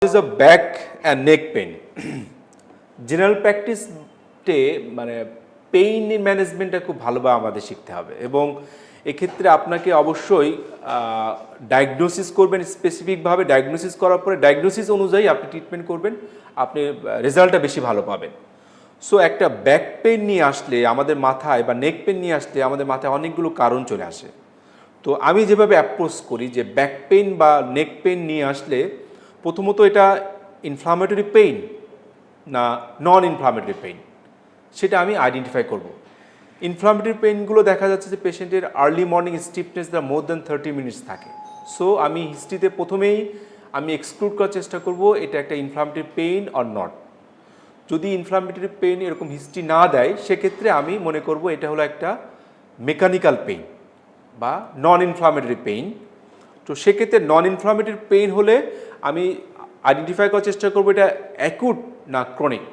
is a back and neck pain. General প্র্যাকটিসে মানে pain ম্যানেজমেন্টটা খুব ভালোভাবে আমাদের শিখতে হবে এবং এক্ষেত্রে আপনাকে অবশ্যই ডায়াগনোসিস করবেন, স্পেসিফিকভাবে ডায়াগনোসিস করার পরে ডায়াগনোসিস অনুযায়ী আপনি ট্রিটমেন্ট করবেন, আপনি রেজাল্টটা বেশি ভালো পাবেন। সো একটা ব্যাক পেইন নিয়ে আসলে আমাদের মাথায় বা নেক পেইন নিয়ে আসলে আমাদের মাথায় অনেকগুলো কারণ চলে আসে। তো আমি যেভাবে অ্যাপ্রোচ করি যে ব্যাক পেইন বা নেক পেইন নিয়ে আসলে প্রথমত এটা ইনফ্লামেটরি পেইন না নন ইনফ্লামেটরি পেইন সেটা আমি আইডেন্টিফাই করব। ইনফ্লামেটরি পেইনগুলো দেখা যাচ্ছে যে পেশেন্টের early morning stiffness the more than 30 minutes থাকে। সো আমি হিস্ট্রিতে প্রথমেই আমি এক্সক্লুড করার চেষ্টা করব এটা একটা ইনফ্লামেটরি পেইন অর নট। যদি ইনফ্লামেটরি পেইন এরকম হিস্ট্রি না দেয় সেক্ষেত্রে আমি মনে করব এটা হলো একটা মেকানিক্যাল পেইন বা নন ইনফ্লামেটরি পেইন। তো সেক্ষেত্রে নন ইনফ্লামেটরি পেইন হলে আমি আইডেন্টিফাই করার চেষ্টা করবো এটা অ্যাকিউট না ক্রনিক।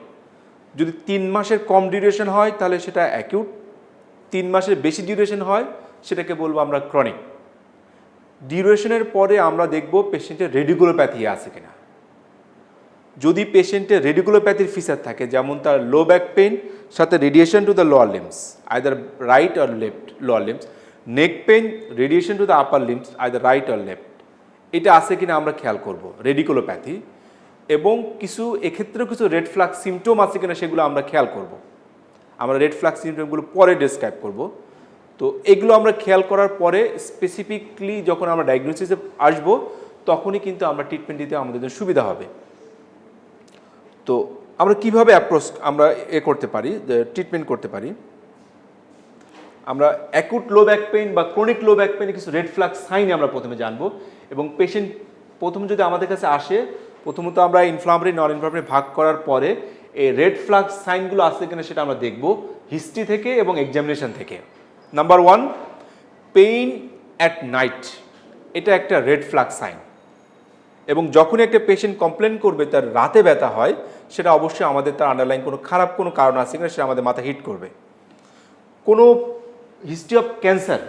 যদি 3 মাসের কম ডিউরেশন হয় তাহলে সেটা অ্যাকিউট, 3 মাসের বেশি ডিউরেশন হয় সেটাকে বলবো আমরা ক্রনিক। ডিউরেশনের পরে আমরা দেখব পেশেন্টের রেডিকুলোপ্যাথি আছে কিনা। যদি পেশেন্টের রেডিকুলোপ্যাথির ফিচার থাকে, যেমন তার লো ব্যাক পেইন সাথে radiation to the lower limbs either right or left lower limbs, neck pain radiation to the upper limbs either right or left, এটা আছে কিনা আমরা খেয়াল করব রেডিকুলোপ্যাথি। এবং কিছু এক্ষেত্রেও কিছু রেড ফ্ল্যাগ সিমটম আছে কিনা সেগুলো আমরা খেয়াল করব। আমরা রেড ফ্ল্যাগ সিমটমগুলো পরে ডেসক্রাইব করব। তো এগুলো আমরা খেয়াল করার পরে স্পেসিফিকলি যখন আমরা ডায়াগনোসিসে আসবো তখনই কিন্তু আমরা ট্রিটমেন্ট দিতে আমাদের জন্য সুবিধা হবে। তো আমরা কিভাবে অ্যাপ্রোচ আমরা করতে পারি, ট্রিটমেন্ট করতে পারি। আমরা অ্যাকুট লো ব্যাক পেইন বা ক্রনিক লো ব্যাক পেইনে কিছু রেড ফ্ল্যাগ সাইন আমরা প্রথমে জানবো এবং পেশেন্ট প্রথম যদি আমাদের কাছে আসে প্রথমত আমরা ইনফ্লামেটরি নন ইনফ্লামেটরি ভাগ করার পরে এই রেড ফ্ল্যাগ সাইনগুলো আছে কিনা সেটা আমরা দেখব হিস্ট্রি থেকে এবং এক্সামিনেশন থেকে। নাম্বার 1, পেইন অ্যাট নাইট, এটা একটা রেড ফ্ল্যাগ সাইন এবং যখনই একটা পেশেন্ট কমপ্লেন করবে তার রাতে ব্যথা হয় সেটা অবশ্যই আমাদের তার আন্ডারলাইন কোনো খারাপ কোনো কারণ আছে কিনা সেটা আমাদের মাথা হিট করবে। কোনো হিস্ট্রি অফ ক্যান্সার,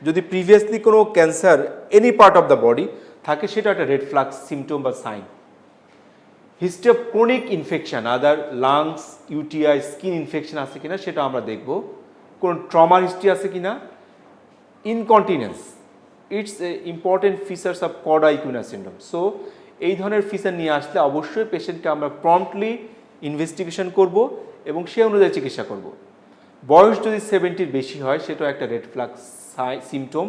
যদি প্রিভিয়াসলি কোনো cancer any part of the body থাকে সেটা একটা রেড ফ্ল্যাগ সিমটম বা sign. History of chronic infection other lungs, UTI, skin infection আছে কিনা সেটা আমরা দেখব। কোনো ট্রমার হিস্ট্রি আছে কিনা। Incontinence, it's a important features of Korda equina syndrome. So এই ধরনের ফিচার নিয়ে আসলে অবশ্যই পেশেন্টকে আমরা প্রম্পটলি ইনভেস্টিগেশন করব এবং সে অনুযায়ী চিকিৎসা করব। বয়স যদি 70-র বেশি হয় সেটাও একটা red flag symptom.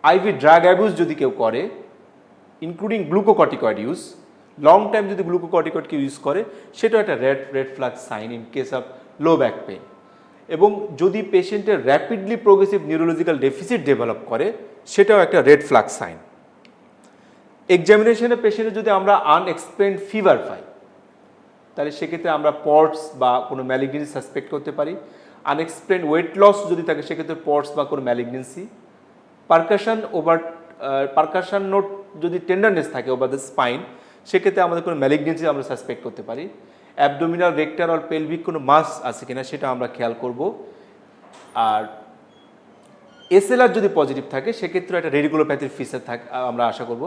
IV drug abuse যদি কেউ করে including glucocorticoid use, long time যদি গ্লুকোকর্টিকয়েডকে ইউজ করে সেটাও একটা red flag sign in case of low back pain. এবং যদি পেশেন্টের rapidly progressive neurological deficit develop করে সেটাও একটা রেড ফ্ল্যাগ সাইন। এক্সামিনেশনে পেশেন্টের যদি আমরা আনএক্সপ্লেইনড ফিভার পাই তাহলে সেক্ষেত্রে আমরা পটস বা কোনো ম্যালিগনেন্সি সাসপেক্ট করতে পারি। আনএক্সপ্লেইনড ওয়েট লস যদি থাকে সেক্ষেত্রে পটস বা কোনো ম্যালিগনেন্সি। পারকাশন নোট যদি টেন্ডারনেস থাকে ওভার দ্য স্পাইন সেক্ষেত্রে আমাদের কোনো ম্যালিগনেন্সি আমরা সাসপেক্ট করতে পারি। অ্যাবডোমিনাল, রেক্টার অর পেলভিক কোনো মাস আছে কিনা সেটা আমরা খেয়াল করব। আর এসএলআর যদি পজিটিভ থাকে সেক্ষেত্রে একটা রেডিকুলোপ্যাথির ফিচার থাকে আমরা আশা করব।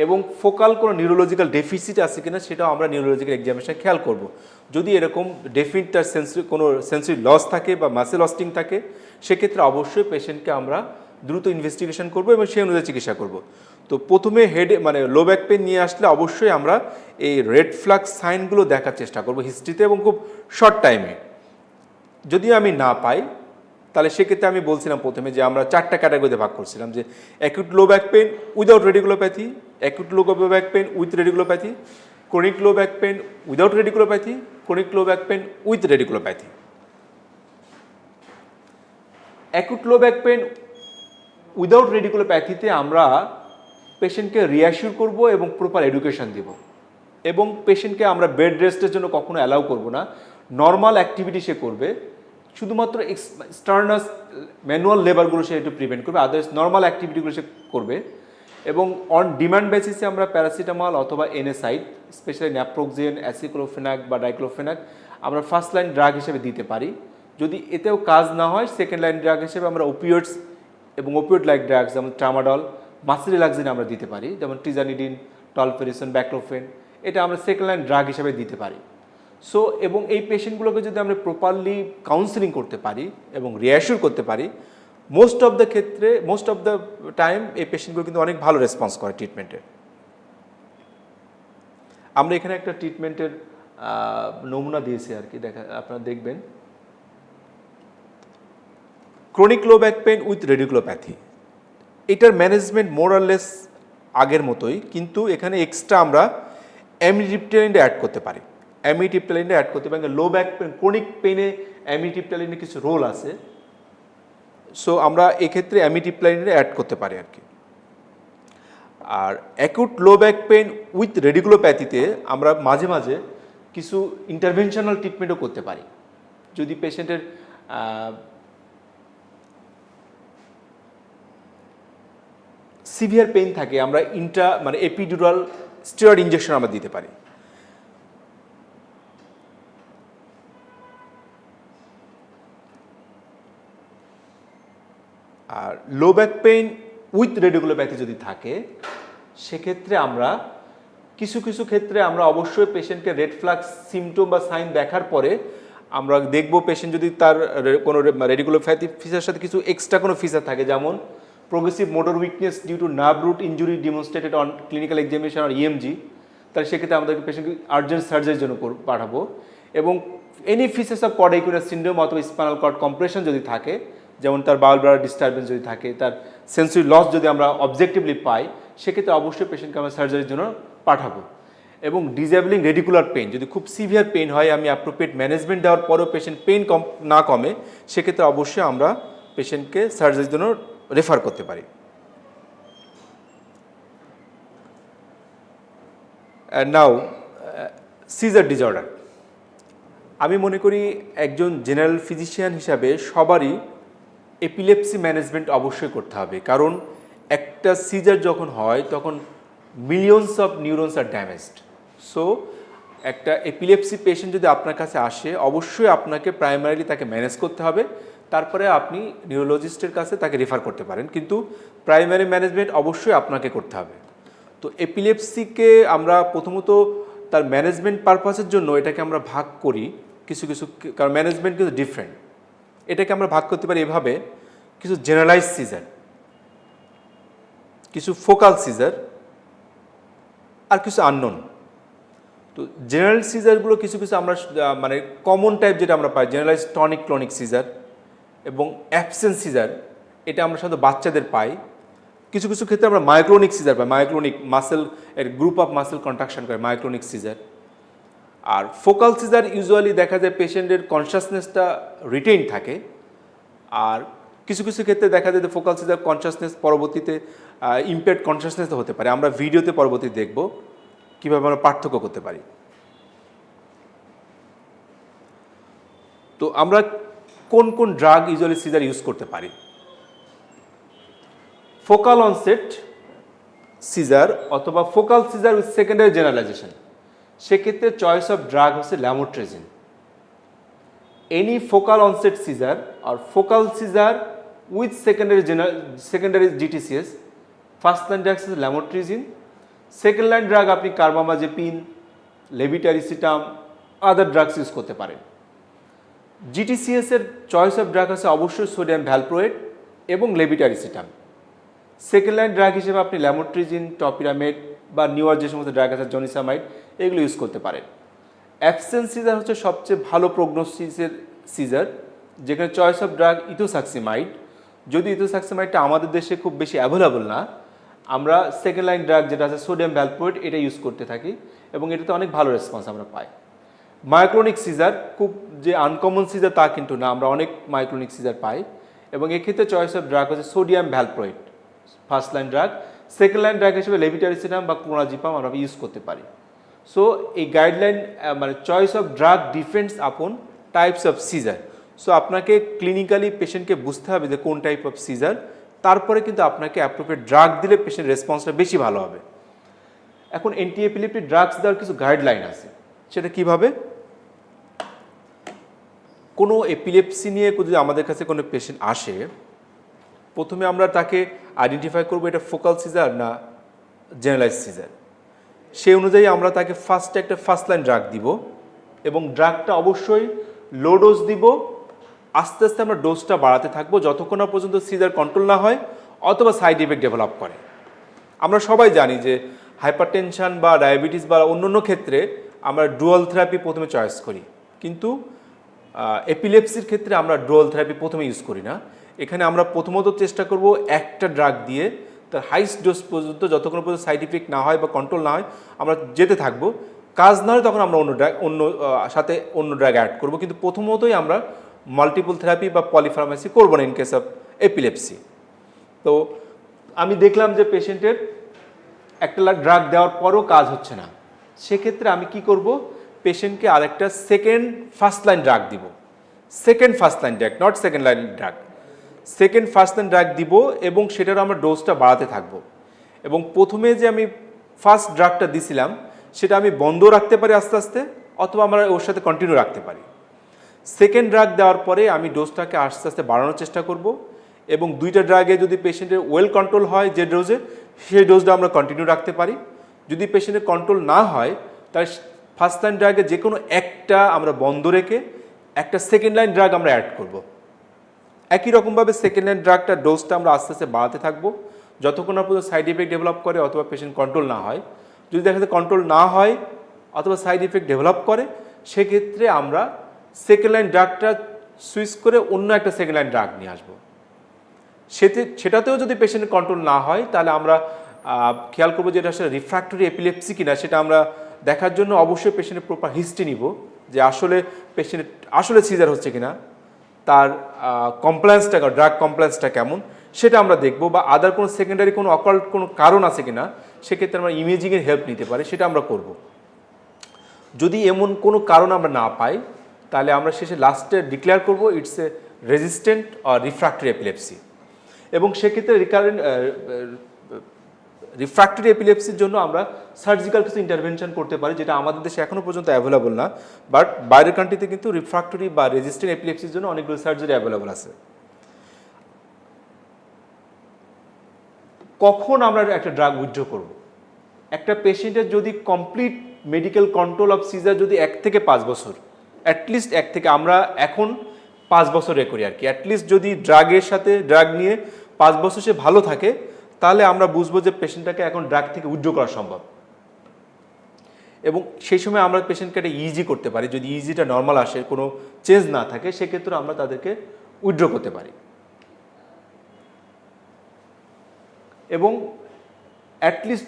এবং ফোকাল কোনো নিউরোলজিক্যাল ডেফিসিট আছে কিনা সেটাও আমরা নিউরোলজিক্যাল এক্সামিনেশন খেয়াল করব। যদি এরকম ডেফিনিট তার কোনো সেন্সরি লস থাকে বা মাসেল লস্টিং থাকে সেক্ষেত্রে অবশ্যই পেশেন্টকে আমরা দ্রুত ইনভেস্টিগেশন করব এবং সেই অনুযায়ী চিকিৎসা করব। তো প্রথমে মানে লো ব্যাক পেন নিয়ে আসলে অবশ্যই আমরা এই রেড ফ্ল্যাগ সাইনগুলো দেখার চেষ্টা করব হিস্ট্রিতে এবং খুব শর্ট টাইমে। যদি আমি না পাই তাহলে সেক্ষেত্রে আমি বলছিলাম প্রথমে যে আমরা 4টা ক্যাটাগরিতে ভাগ করছিলাম যে acute low back pain without radiculopathy, acute low back pain with radiculopathy, chronic low back pain without radiculopathy, chronic low back pain with radiculopathy. Acute low back pain without রেডিকুলোপ্যাথিতে আমরা পেশেন্টকে রিঅ্যাসিওর করব এবং প্রপার এডুকেশন দেব এবং পেশেন্টকে আমরা bed রেস্টের জন্য কখনো অ্যালাউ করব না। নর্মাল অ্যাক্টিভিটি সে করবে, শুধুমাত্র এক্সটার্নাস ম্যানুয়াল লেবারগুলো সে একটু প্রিভেন্ট করবে, আদার্স নর্মাল অ্যাক্টিভিটিগুলো সে করবে। এবং অন ডিমান্ড বেসিসে আমরা প্যারাসিটামল অথবা এনএসাইড, স্পেশালি ন্যাপ্রোক্সেন, অ্যাসিক্লোফেনাক বা ডাইক্লোফেনাক আমরা ফার্স্ট লাইন ড্রাগ হিসেবে দিতে পারি। যদি এতেও কাজ না হয় সেকেন্ড লাইন ড্রাগ হিসেবে আমরা ওপিওইডস এবং ওপিওইড লাইক ড্রাগস যেমন ট্রামাডল, মাসেল রিল্যাক্সিন আমরা দিতে পারি, যেমন ট্রিজানিডিন, টলফেরিসন, ব্যাক্লোফেন এটা আমরা সেকেন্ড লাইন ড্রাগ হিসেবে দিতে পারি। সো এবং এই পেশেন্টগুলোকে যদি আমরা প্রপারলি কাউন্সেলিং করতে পারি এবং রিঅ্যাসিওর করতে পারি, মোস্ট অফ দ্য টাইম এই পেশেন্টগুলো কিন্তু অনেক ভালো রেসপন্স করে ট্রিটমেন্টের। আমরা এখানে একটা ট্রিটমেন্টের নমুনা দিয়েছি আর কি, আপনারা দেখবেন। Chronic low back pain with radiculopathy, এটার ম্যানেজমেন্ট মোরাললেস আগের মতোই, কিন্তু এখানে এক্সট্রা আমরা অ্যামিট্রিপটাইলিন অ্যাড করতে পারি। লো ব্যাক পেন, ক্রনিক পেইনে অ্যামিট্রিপটাইলিনের কিছু রোল আছে, সো আমরা এক্ষেত্রে অ্যামিট্রিপটাইলিন অ্যাড করতে পারি আর কি। আর acute low back pain with রেডিকুলোপ্যাথিতে আমরা মাঝে মাঝে কিছু ইন্টারভেনশনাল ট্রিটমেন্টও করতে পারি। যদি পেশেন্টের সিভিয়ার পেইন থাকে, আমরা এপিডুরাল স্টেরয়েড ইনজেকশন আমরা দিতে পারি। আর low back pain with radiculopathy যদি থাকে, সেক্ষেত্রে আমরা কিছু ক্ষেত্রে আমরা অবশ্যই পেশেন্টকে রেড ফ্ল্যাগ সিমটম বা সাইন দেখার পরে আমরা দেখব পেশেন্ট যদি তার কোনো রেডিকুলোপ্যাথি ফিচারের সাথে কিছু এক্সট্রা কোনো ফিচার থাকে, যেমন progressive motor weakness due to nerve root injury demonstrated on clinical examination আর ইএমজি, তাহলে সেক্ষেত্রে আমাদেরকে পেশেন্টকে আর্জেন্ট সার্জারির জন্য পাঠাবো। এবং any features of cord equina syndrome অথবা স্পাইনাল কর্ড কম্প্রেশন যদি থাকে, যেমন তার বাউল ব্লাডার ডিস্টারবেন্স যদি থাকে, তার সেন্সরি লস যদি আমরা অবজেক্টিভলি পাই, সেক্ষেত্রে অবশ্যই পেশেন্টকে আমরা সার্জারির জন্য পাঠাবো। এবং ডিজেবলিং রেডিকুলার পেইন, যদি খুব সিভিয়ার পেইন হয়, আমি অ্যাপ্রোপ্রিয়েট ম্যানেজমেন্ট দেওয়ার পরেও পেশেন্ট পেইন না কমে, সেক্ষেত্রে অবশ্যই আমরা পেশেন্টকে সার্জারির জন্য রেফার করতে পারি। নাও সিজার ডিসঅর্ডার, আমি মনে করি একজন জেনারেল ফিজিশিয়ান হিসাবে সবারই এপিলেপসি ম্যানেজমেন্ট অবশ্যই করতে হবে, কারণ একটা সিজার যখন হয় তখন millions of neurons are damaged. So একটা এপিলেপসি পেশেন্ট যদি আপনার কাছে আসে, অবশ্যই আপনাকে প্রাইমারিলি তাকে ম্যানেজ করতে হবে, তারপরে আপনি নিউরোলজিস্টের কাছে তাকে রেফার করতে পারেন, কিন্তু প্রাইমারি ম্যানেজমেন্ট অবশ্যই আপনাকে করতে হবে। তো এপিলেপসিকে আমরা প্রথমত তার ম্যানেজমেন্ট পারপাসের জন্য এটাকে আমরা ভাগ করি কিছু, কারণ ম্যানেজমেন্ট কিন্তু ডিফারেন্ট। এটাকে আমরা ভাগ করতে পারি এভাবে: কিছু জেনারেলাইজ সিজার, কিছু ফোকাল সিজার, আর কিছু আননোন। তো জেনারেল সিজারগুলো কিছু আমরা কমন টাইপ যেটা আমরা পাই, জেনারেলাইজ টনিক ক্লনিক সিজার এবং অ্যাবসেন্স সিজার, এটা আমরা সাধারণত বাচ্চাদের পাই। কিছু ক্ষেত্রে আমরা মায়োক্লোনিক সিজার পাই, মায়োক্লোনিক মাসেল এর গ্রুপ অফ মাসেল কন্ট্রাকশন করে মায়োক্লোনিক সিজার। আর ফোকাল সিজার ইউজুয়ালি দেখা যায় পেশেন্টের কনসাসনেসটা রিটেইন থাকে, আর কিছু ক্ষেত্রে দেখা যায় যে ফোকাল সিজার কনসাসনেস পরবর্তীতে ইমপেয়ার্ড কনসাসনেস হতে পারে। আমরা ভিডিওতে পরবর্তীতে দেখব কীভাবে আমরা পার্থক্য করতে পারি। তো আমরা কোন ড্রাগ ইউজুয়ালি সিজার ইউজ করতে পারি? ফোকাল অনসেট সিজার অথবা focal seizure with secondary generalization, সেক্ষেত্রে চয়েস অফ ড্রাগ হচ্ছে lamotrigine. Any focal onset seizure আর focal seizure with secondary GTCS, first line drug হচ্ছে ল্যামোট্রেজিন, সেকেন্ড লাইন ড্রাগ আপনি carbamazepine, levetiracetam, other drugs use করতে পারেন। জিটিসিএস এর choice of drug আছে অবশ্যই সোডিয়াম ভ্যালপ্রোয়েট এবং লেভিটারিসিটাম। সেকেন্ড লাইন ড্রাগ হিসেবে আপনি ল্যামোট্রিজিন, টপিরামেড বা নিউয়ার যে সমস্ত ড্রাগ আছে জনিসামাইড, এগুলো ইউজ করতে পারেন। অ্যাবসেন্স সিজার হচ্ছে সবচেয়ে ভালো প্রগনোসিসের সিজার, যেখানে চয়েস অফ ড্রাগ ইথোসাক্সিমাইড। যদি ইথোসাক্সিমাইডটা আমাদের দেশে খুব বেশি অ্যাভেলেবল না, আমরা সেকেন্ড লাইন ড্রাগ যেটা আছে সোডিয়াম ভ্যালপ্রোয়েট, এটা ইউজ করতে থাকি এবং এটাতে অনেক ভালো রেসপন্স আমরা পাই। মায়োক্লোনিক সিজার খুব যে আনকমন সিজার তা কিন্তু না, আমরা অনেক মায়োক্লোনিক সিজার পাই এবং এক্ষেত্রে চয়েস অফ ড্রাগ হচ্ছে sodium valproate first line drug. Second line drug হিসেবে লেভিটারিসিটাম বা ক্লোনাজিপাম আমরা ইউজ করতে পারি। সো এই guideline choice of drug depends upon types of seizure. So আপনাকে ক্লিনিক্যালি পেশেন্টকে বুঝতে হবে যে কোন টাইপ অফ সিজার, তারপরে কিন্তু আপনাকে অ্যাপ্রোপ্রিয়েট ড্রাগ দিলে পেশেন্ট রেসপন্সটা বেশি ভালো হবে। এখন অ্যান্টি এপিলেপটিক ড্রাগস দেওয়ার কিছু গাইডলাইন আছে, সেটা কিভাবে? কোনো এপিলেপসি নিয়ে যদি আমাদের কাছে কোনো পেশেন্ট আসে, প্রথমে আমরা তাকে আইডেন্টিফাই করবো এটা ফোকাল সিজার না জেনারেলাইজ সিজার। সেই অনুযায়ী আমরা তাকে ফার্স্টে একটা ফার্স্ট লাইন ড্রাগ দিব এবং ড্রাগটা অবশ্যই লো ডোজ দিব। আস্তে আস্তে আমরা ডোজটা বাড়াতে থাকবো যতক্ষণ না পর্যন্ত সিজার কন্ট্রোল না হয় অথবা সাইড ইফেক্ট ডেভেলপ করে। আমরা সবাই জানি যে হাইপারটেনশন বা ডায়াবেটিস বা অন্যান্য ক্ষেত্রে আমরা ডুয়াল থেরাপি প্রথমে চয়েস করি, কিন্তু এপিলেপসির ক্ষেত্রে আমরা ডুয়াল থেরাপি প্রথমে ইউজ করি না। এখানে আমরা প্রথমত চেষ্টা করব একটা ড্রাগ দিয়ে তার হাইস্ট ডোজ পর্যন্ত, যতক্ষণ পর্যন্ত সাইড ইফেক্ট না হয় বা কন্ট্রোল না হয় আমরা যেতে থাকবো। কাজ না হয় তখন আমরা অন্য ড্রাগ অ্যাড করব, কিন্তু প্রথমতই আমরা মাল্টিপল থেরাপি বা পলিফার্মাসি করবো না ইন কেস অফ এপিলেপসি। তো আমি দেখলাম যে পেশেন্টের একটা ড্রাগ দেওয়ার পরও কাজ হচ্ছে না, সেক্ষেত্রে আমি কি করব, পেশেন্টকে আরেকটা ফার্স্ট লাইন ড্রাগ দিব। First line drug, not second line drug, first line drug দিব এবং সেটারও আমরা ডোজটা বাড়াতে থাকবো। এবং প্রথমে যে আমি ফার্স্ট ড্রাগটা দিছিলাম সেটা আমি বন্ধ রাখতে পারি আস্তে আস্তে, অথবা আমরা ওর সাথে কন্টিনিউ রাখতে পারি। সেকেন্ড ড্রাগ দেওয়ার পরে আমি ডোজটাকে আস্তে আস্তে বাড়ানোর চেষ্টা করব এবং দুইটা ড্রাগে যদি পেশেন্টের ওয়েল কন্ট্রোল হয় যে ডোজে, সেই ডোজটা আমরা কন্টিনিউ রাখতে পারি। যদি পেশেন্টের কন্ট্রোল না হয় তাই ফার্স্ট লাইন ড্রাগে যে কোনো একটা আমরা বন্ধ রেখে একটা সেকেন্ড লাইন ড্রাগ আমরা অ্যাড করব। একই রকমভাবে সেকেন্ড লাইন ড্রাগটা ডোজটা আমরা আস্তে আস্তে বাড়াতে থাকবো যতক্ষণ না পর্যন্ত সাইড ইফেক্ট ডেভেলপ করে অথবা পেশেন্ট কন্ট্রোল না হয়। যদি দেখা যায় কন্ট্রোল না হয় অথবা সাইড ইফেক্ট ডেভেলপ করে, সেক্ষেত্রে আমরা সেকেন্ড লাইন ড্রাগটা সুইচ করে অন্য একটা সেকেন্ড লাইন ড্রাগ নিয়ে আসবো। সেটাতেও যদি পেশেন্টের কন্ট্রোল না হয় তাহলে আমরা খেয়াল করবো যে এটা আসলে রিফ্র্যাক্টরি এপিলেপসি কিনা, সেটা আমরা দেখার জন্য অবশ্যই পেশেন্টের প্রপার হিস্ট্রি নিব যে আসলে পেশেন্টের আসলে সিজার হচ্ছে কিনা, তার কমপ্লায়েন্সটা, ড্রাগ কমপ্লায়েন্সটা কেমন সেটা আমরা দেখবো, বা আদার কোনো সেকেন্ডারি কোনো অকাল্ট কোনো কারণ আছে কিনা, সেক্ষেত্রে আমরা ইমেজিংয়ের হেল্প নিতে পারি, সেটা আমরা করব। যদি এমন কোনো কারণ আমরা না পাই তাহলে আমরা শেষে লাস্টে ডিক্লেয়ার করব it's a resistant or refractory epilepsy. এবং সেক্ষেত্রে রিফ্র্যাক্টরি এপিলেপসির জন্য আমরা সার্জিক্যাল কিছু ইন্টারভেনশন করতে পারি, যেটা আমাদের দেশে এখনও পর্যন্ত অ্যাভেলেবল না, বাট বাইরের কান্ট্রিতে কিন্তু রিফ্র্যাক্টরি বা রেজিস্ট্যান্ট এপিলেপসির জন্য অনেকগুলো সার্জারি অ্যাভেলেবল আছে। কখন আমরা একটা ড্রাগ উইথড্র করব? একটা পেশেন্টের যদি complete medical control of seizure যদি 1 থেকে 5 বছর, অ্যাটলিস্ট 1 থেকে, আমরা এখন 5 বছরে করি আর কি, অ্যাটলিস্ট যদি ড্রাগের সাথে ড্রাগ নিয়ে 5 বছর সে ভালো থাকে, তাহলে আমরা বুঝবো যে পেশেন্টটাকে এখন ড্রাগ থেকে উইথড্র করা সম্ভব। এবং সেই সময় আমরা পেশেন্টকে একটা ইজি করতে পারি, যদি ইজিটা নর্মাল আসে, কোনো চেঞ্জ না থাকে, সেক্ষেত্রে আমরা তাদেরকে উইথড্র করতে পারি। এবং at least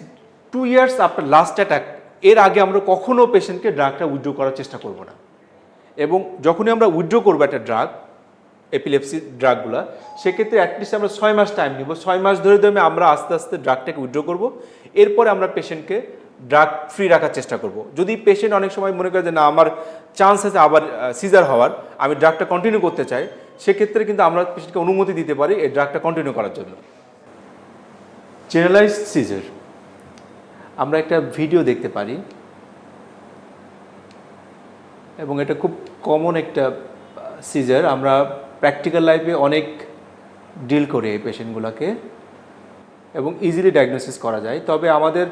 2 years after last attack, এর আগে আমরা কখনো পেশেন্টকে ড্রাগটা উইথড্র করার চেষ্টা করব না। এবং যখনই আমরা উইথড্র করবো একটা ড্রাগ, এপিলেপসি ড্রাগগুলো, সেক্ষেত্রে অ্যাটলিস্ট আমরা 6 মাস টাইম নিব। 6 মাস ধরে আমরা আস্তে আস্তে ড্রাগটাকে উইথড্র করব, এরপরে আমরা পেশেন্টকে ড্রাগ ফ্রি রাখার চেষ্টা করব। যদি পেশেন্ট অনেক সময় মনে করে যে না, আমার চান্স আছে আবার সিজার হওয়ার, আমি ড্রাগটা কন্টিনিউ করতে চাই, সেক্ষেত্রে কিন্তু আমরা পেশেন্টকে অনুমতি দিতে পারি এই ড্রাগটা কন্টিনিউ করার জন্য। জেনারেলাইজড সিজার, আমরা একটা ভিডিও দেখতে পারি এবং এটা খুব কমন একটা সিজার। আমরা প্র্যাকটিক্যাল লাইফে অনেক ডিল করি এই পেশেন্টগুলোকে এবং ইজিলি ডায়াগনোসিস করা যায়। তবে আমাদের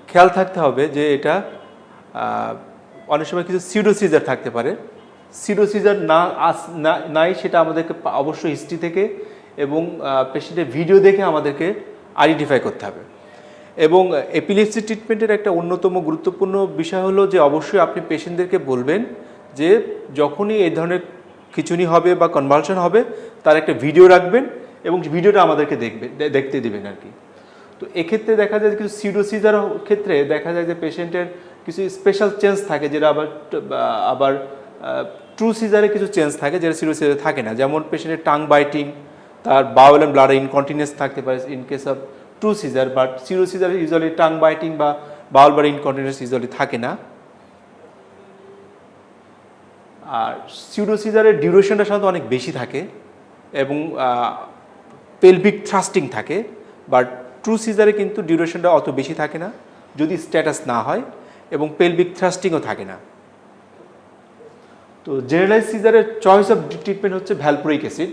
খেয়াল থাকতে হবে যে এটা অনেক সময় কিছু সিউডো সিজার থাকতে পারে। সিউডো সিজার নাই সেটা আমাদেরকে অবশ্যই হিস্ট্রি থেকে এবং পেশেন্টের ভিডিও দেখে আমাদেরকে আইডেন্টিফাই করতে হবে। এবং এপিলেপসি ট্রিটমেন্টের একটা অন্যতম গুরুত্বপূর্ণ বিষয় হলো যে অবশ্যই আপনি পেশেন্টদেরকে বলবেন যে যখনই এই ধরনের খিঁচুনি হবে বা কনভালশন হবে তার একটা ভিডিও রাখবেন এবং ভিডিওটা আমাদেরকে দেখতে দিবেন আর কি। তো এক্ষেত্রে দেখা যায় কিছু সিউডোসিজার ক্ষেত্রে দেখা যায় যে পেশেন্টের কিছু স্পেশাল চেঞ্জ থাকে, যেটা আবার ট্রু সিজারে কিছু চেঞ্জ থাকে যেটা সিউডোসিজারে থাকে না। যেমন পেশেন্টের টাং বাইটিং, তার বাউল অ্যান্ড ব্লাডার ইনকন্টিনিউয়াস থাকতে পারে in case of true seizure, but সিউডোসিজারে ইউজুয়ালি টাং বাইটিং বা বাউল ব্লাডার ইনকন্টিনিউয়াস ইউজুয়ালি থাকে না। আর সিউডোসিজারের ডিউরেশনটা সাধারণত অনেক বেশি থাকে এবং পেলভিক থ্রাস্টিং থাকে, বাট ট্রু সিজারে কিন্তু ডিউরেশনটা অত বেশি থাকে না যদি স্ট্যাটাস না হয়, এবং পেলভিক থ্রাস্টিংও থাকে না। তো জেনারেলাইজ সিজারের চয়েস অফ ট্রিটমেন্ট হচ্ছে ভ্যালপ্রোইক অ্যাসিড।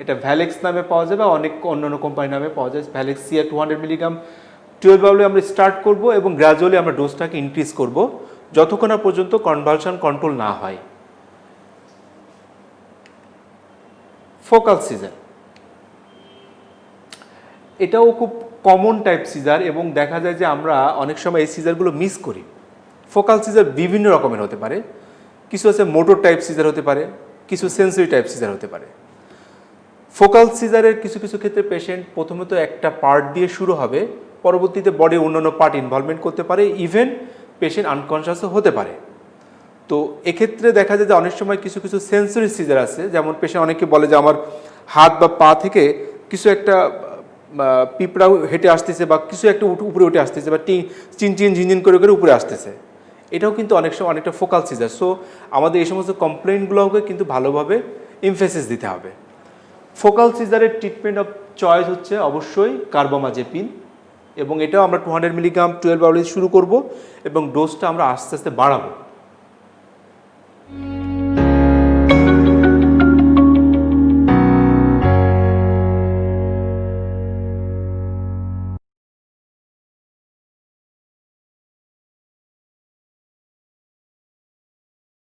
এটা ভ্যালেক্স নামে পাওয়া যায় বা অনেক অন্যান্য কোম্পানির নামে পাওয়া যায়। ভ্যালেক্স সিয়া 200 মিলিগ্রাম 12 আওয়ারে আমরা স্টার্ট করব এবং গ্র্যাজুয়ালি আমরা ডোজটাকে ইনক্রিজ করব যতক্ষণ না পর্যন্ত কনভালশন কন্ট্রোল না হয়। ফোকাল সিজার, এটাও খুব কমন টাইপ সিজার এবং দেখা যায় যে আমরা অনেক সময় এই সিজারগুলো মিস করি। ফোকাল সিজার বিভিন্ন রকমের হতে পারে, কিছু আছে মোটর টাইপ সিজার হতে পারে, কিছু সেন্সরি টাইপ সিজার হতে পারে। ফোকাল সিজারের কিছু কিছু ক্ষেত্রে পেশেন্ট প্রথমত একটা পার্ট দিয়ে শুরু হবে, পরবর্তীতে বডির অন্যান্য পার্ট ইনভলভমেন্ট করতে পারে, ইভেন পেশেন্ট আনকনশাসও হতে পারে। তো এক্ষেত্রে দেখা যায় যে অনেক সময় কিছু কিছু সেন্সরি সিজার আছে, যেমন পেশেন্ট অনেকে বলে যে আমার হাত বা পা থেকে কিছু একটা পিঁপড়া হেঁটে আসতেছে বা কিছু একটা উপরে উঠে আসতেছে বা চিন চিন ঝিনঝিন করে করে উপরে আসতেছে, এটাও কিন্তু অনেক সময় অনেকটা ফোকাল সিজার। সো আমাদের এই সমস্ত কমপ্লেইনগুলোকে কিন্তু ভালোভাবে এমফেসিস দিতে হবে। ফোকাল সিজারের ট্রিটমেন্ট অফ চয়েস হচ্ছে অবশ্যই কার্বামাজেপিন, এবং এটাও আমরা 200 মিলিগ্রাম 12 আওয়ারে শুরু করব এবং ডোজটা আমরা আস্তে আস্তে বাড়াবো।